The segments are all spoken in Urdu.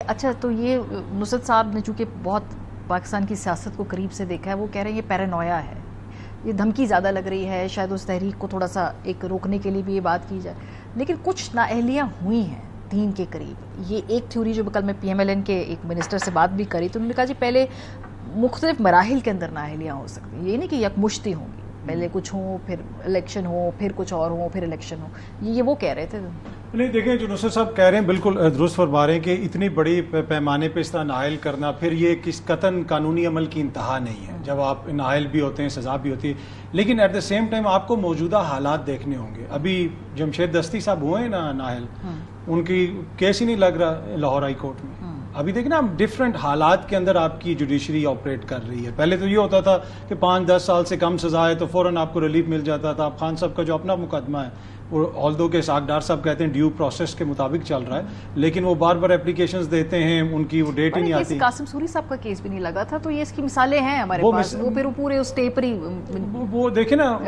اچھا، تو یہ نصرت صاحب نے چونکہ بہت پاکستان کی سیاست کو قریب سے دیکھا ہے، وہ کہہ رہے ہیں یہ پیرانویا ہے، یہ دھمکی زیادہ لگ رہی ہے، شاید اس تحریک کو تھوڑا سا ایک روکنے کے لیے بھی یہ بات کی جائے. لیکن کچھ نااہلیاں ہوئی ہیں 3 کے قریب. یہ ایک تھیوری جو کل میں پی ایم ایل این کے ایک منسٹر سے بات بھی کری تو انہوں نے کہا جی پہلے مختلف مراحل کے اندر نااہلیاں ہو سکتی ہیں، یہ نہیں کہ یکمشتی ہوں گی، پہلے کچھ ہوں پھر الیکشن ہو پھر کچھ اور ہوں پھر الیکشن ہو. یہ وہ کہہ رہے تھے. نہیں دیکھیں، جو نصرت صاحب کہہ رہے ہیں بالکل درست فرما رہے ہیں کہ اتنی بڑی پیمانے پہ اس طرح نااہل کرنا پھر یہ کس قطعاً قانونی عمل کی انتہا نہیں ہے. جب آپ نااہل بھی ہوتے ہیں سزا بھی ہوتی ہے، لیکن ایٹ دا سیم ٹائم آپ کو موجودہ حالات دیکھنے ہوں گے. ابھی جمشید دستی صاحب ہوئے ہیں نا نااہل، ان کی کیس ہی نہیں لگ رہا لاہور ہائی کورٹ میں. ابھی دیکھیں نا، ڈفرینٹ حالات کے اندر آپ کی جوڈیشری آپریٹ کر رہی ہے. پہلے تو یہ ہوتا تھا کہ 5-10 سال سے کم سزا ہے تو فوراً آپ کو ریلیف مل جاتا تھا. اب خان صاحب کا جو اپنا مقدمہ ہے وہ آلدو کے اسحاق ڈار صاحب کہتے ہیں ڈیو پروسیس کے مطابق چل رہا ہے، لیکن وہ بار بار اپلیکیشنز دیتے ہیں، ان کی وہ ڈیٹ ہی نہیں آتی. قاسم سوری صاحب کا کیس بھی نہیں لگا تھا، تو یہ اس کی مثالیں ہیں ہمارے پاس. وہ پھر پورے اس ٹیپری وہ دیکھیں نا،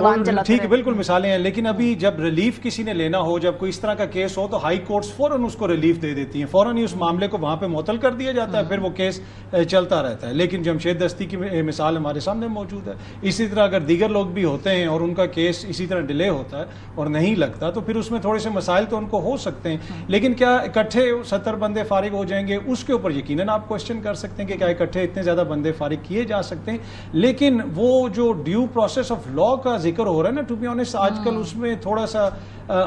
ٹھیک ہے بالکل مثالیں ہیں، لیکن ابھی جب ریلیف کسی نے لینا ہو، جب کوئی اس طرح کا کیس ہو تو ہائی کورٹس فوراً اس کو ریلیف دے دیتی ہیں، فوراً ہی اس معاملے کو وہاں پہ معطل کر دیا جاتا ہے، پھر وہ کیس چلتا رہتا ہے. لیکن جمشید دستی کی مثال ہمارے سامنے موجود ہے. اسی طرح اگر دیگر لوگ بھی ہوتے ہیں اور ان کا کیس اسی طرح ڈیلے ہوتا ہے اور نہیں لگتا تو پھر اس میں تھوڑے سے مسائل تو ان کو ہو سکتے ہیں. لیکن کیا اکٹھے 70 بندے فارغ ہو جائیں گے؟ اس کے اوپر یقیناً آپ کوشچن کر سکتے ہیں کہ کیا اکٹھے اتنے زیادہ بندے فارغ کیے جا سکتے ہیں. لیکن وہ جو ڈیو پروسیس آف لا کا ذکر ہو رہا ہے نا، ٹو بی آنیسٹ آج کل اس میں تھوڑا سا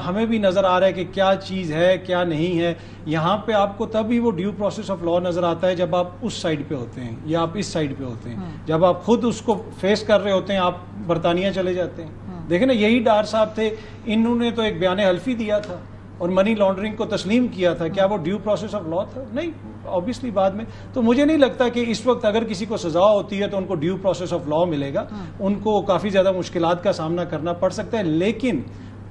ہمیں بھی نظر آ رہا ہے کہ کیا چیز ہے کیا نہیں ہے. یہاں پہ آپ کو تبھی وہ ڈیو پروسیس آف لا نظر آتا ہے جب آپ اس سائڈ پہ ہوتے ہیں یا آپ اس سائڈ پہ ہوتے ہیں. جب آپ خود اس کو فیس کر رہے ہوتے ہیں، آپ برطانیہ چلے جاتے ہیں. دیکھیں نا، یہی ڈار صاحب تھے، انہوں نے تو ایک بیان حلفی دیا تھا اور منی لانڈرنگ کو تسلیم کیا تھا. کیا وہ ڈیو پروسیس آف لا تھا؟ نہیں، آبویسلی بعد میں. تو مجھے نہیں لگتا کہ اس وقت اگر کسی کو سزا ہوتی ہے تو ان کو ڈیو پروسیس آف لا ملے گا. ان کو کافی زیادہ مشکلات کا سامنا کرنا پڑ سکتا ہے. لیکن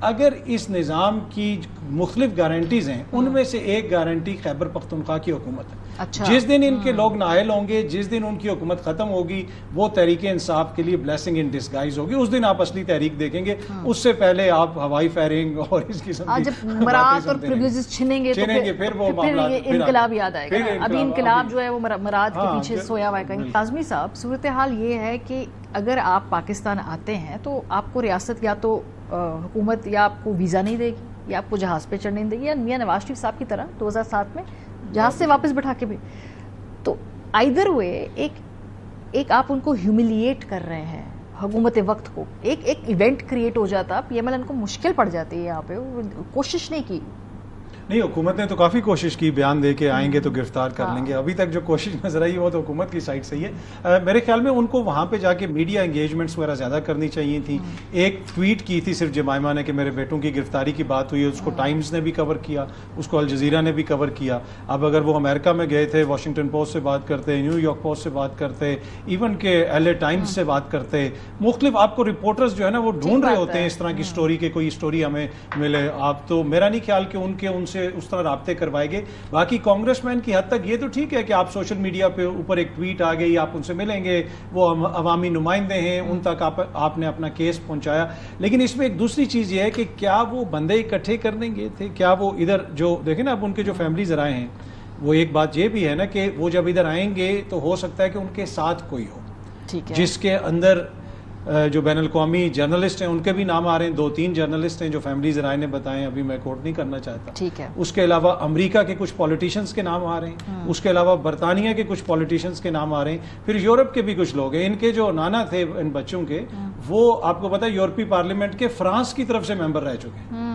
اگر اس نظام کی مختلف گارنٹیز ہیں، ان میں سے ایک گارنٹی خیبر پختونخوا کی حکومت ہے. جس دن ان کے لوگ نااہل ہوں گے، جس دن ان کی حکومت ختم ہوگی، وہ تحریک انصاف کے لیے بلیسنگ ان ڈسگائز ہوگی. اس دن آپ اصلی تحریک دیکھیں گے. اس سے پہلے آپ ہوائی فائرنگ اور اس قسم کی جب مراد اور پریویلیجز چھنیں گے پھر وہ انقلاب یاد آئے گا. ابھی انقلاب جو ہے وہ مراد کے پیچھے سویا ہوا ہے کہیں. اعظمی صاحب، صورتحال یہ ہے کہ اگر آپ پاکستان آتے ہیں تو آپ کو ریاست یا تو حکومت یا آپ کو ویزا نہیں دے گی یا آپ کو جہاز پہ چڑھنے نہیں دے گی، یا میاں نواز شریف صاحب کی طرح 2007 میں جہاز سے واپس بٹھا کے بھی. تو آئیدر وے ایک آپ ان کو ہیوملیٹ کر رہے ہیں حکومت وقت کو. ایک ایونٹ کریٹ ہو جاتا، پی ایم ایل این کو مشکل پڑ جاتی ہے. یہاں پہ کوشش نہیں کی. نہیں، حکومت نے تو کافی کوشش کی، بیان دے کے آئیں گے تو گرفتار کر لیں گے. ابھی تک جو کوشش نظر آئی وہ تو حکومت کی سائڈ سے ہی ہے. میرے خیال میں ان کو وہاں پہ جا کے میڈیا انگیجمنٹس وغیرہ زیادہ کرنی چاہیے تھیں. ایک ٹویٹ کی تھی صرف جمائمہ نے کہ میرے بیٹوں کی گرفتاری کی بات ہوئی ہے، اس کو ٹائمز نے بھی کور کیا، اس کو الجزیرہ نے بھی کور کیا. اب اگر وہ امریکہ میں گئے تھے، واشنگٹن پوسٹ سے بات کرتے، نیو یارک پوسٹ سے بات کرتے، ایون کہ ایل اے ٹائمز سے بات کرتے، مختلف آپ کو رپورٹرز جو ہے نا وہ ڈھونڈ رہے ہوتے ہیں اس طرح کی سٹوری کے کوئی سٹوری ہمیں ملے. آپ تو میرا نہیں خیال کہ ان سے اس طرح رابطے کروائے گے. باقی کانگریس مین کی حد تک یہ تو ٹھیک ہے کہ آپ سوشل میڈیا پہ اوپر ایک ٹویٹ آ گئی، آپ ان سے ملیں گے، وہ عوامی نمائندے ہیں، ان تک آپ نے اپنا کیس پہنچایا. لیکن اس میں ایک دوسری چیز یہ ہے کہ کیا وہ بندے اکٹھے کر دیں گے تھے؟ کیا وہ ادھر جو دیکھیں نا، اب ان کے جو فیملیز آئے ہیں، وہ ایک بات یہ بھی ہے نا کہ وہ جب ادھر آئیں گے تو ہو سکتا ہے کہ ان کے ساتھ کوئی ہو جس کے اندر جو بین الاقوامی جرنلسٹ ہیں ان کے بھی نام آ رہے ہیں. 2-3 جرنلسٹ ہیں جو فیملیز رائے نے بتائے، ابھی میں کوٹ نہیں کرنا چاہتا. ٹھیک ہے. اس کے علاوہ امریکہ کے کچھ پولیٹیشنز کے نام آ رہے ہیں. اس کے علاوہ برطانیہ کے کچھ پولیٹیشنز کے نام آ رہے ہیں. پھر یورپ کے بھی کچھ لوگ ہیں. ان کے جو نانا تھے ان بچوں کے، وہ آپ کو پتا ہے یورپی پارلیمنٹ کے فرانس کی طرف سے ممبر رہ چکے ہیں.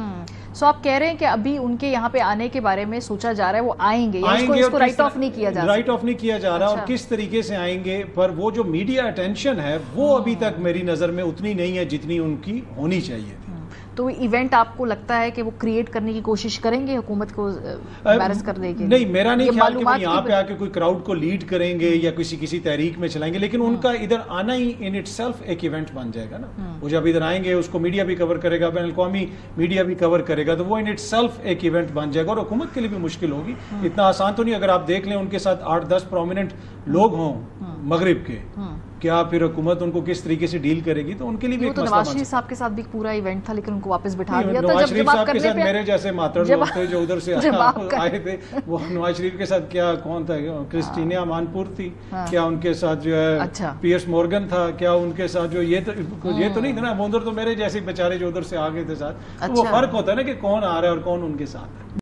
سو آپ کہہ رہے ہیں کہ ابھی ان کے یہاں پہ آنے کے بارے میں سوچا جا رہا ہے، وہ آئیں گے، اس کو رائٹ آف نہیں کیا جا رہا. رائٹ آف نہیں کیا جا رہا. اور کس طریقے سے آئیں گے، پر وہ جو میڈیا اٹینشن ہے وہ ابھی تک میری نظر میں اتنی نہیں ہے جتنی ان کی ہونی چاہیے تھی. تو ایونٹ آپ کو لگتا ہے کہ وہ کریٹ کرنے کی کوشش کریں گے حکومت کو امبیرس کرنے کے؟ نہیں، میرا نہیں خیال کہ وہ یہاں پہ آ کے کوئی کراؤڈ کو لیڈ کریں گے یا کسی تحریک میں چلائیں گے. لیکن ان کا ادھر آنا ہی ان اٹ سیلف ایک ایونٹ بن جائے گا نا. وہ جب ادھر آئیں گے اس کو میڈیا بھی کور کرے گا، بین الاقوامی میڈیا بھی کور کرے گا، تو وہ ان اٹ سیلف ایک ایونٹ بن جائے گا. اور حکومت کے لیے بھی مشکل ہوگی. اتنا آسان تو نہیں. اگر آپ دیکھ لیں ان کے ساتھ 8-10 پرومیننٹ لوگ ہوں مغرب کے، کیا پھر حکومت ان کو کس طریقے سے ڈیل کرے گی، تو ان کے لیے بھی ایک مسئلہ نواز شریف صاحب کے ساتھ بھی پورا ایونٹ تھا لیکن ان کو واپس بٹھا دیا تھا. نواز شریف صاحب کے ساتھ میرے جیسے ماتڑ لوگ تھے جو ادھر سے آئے تھے، وہ نواز شریف کے ساتھ کیا کون تھا، کرسٹینا مانپور تھی کیا، ان کے ساتھ جو ہے پیئرس مورگن تھا کیا، ان کے ساتھ جو یہ تو نہیں تھا نا، ادھر تو میرے جیسے بیچارے جو ادھر سے آ گئے تھے ساتھ. وہ فرق ہوتا ہے نا کہ کون آ رہا ہے اور کون ان کے ساتھ ہے.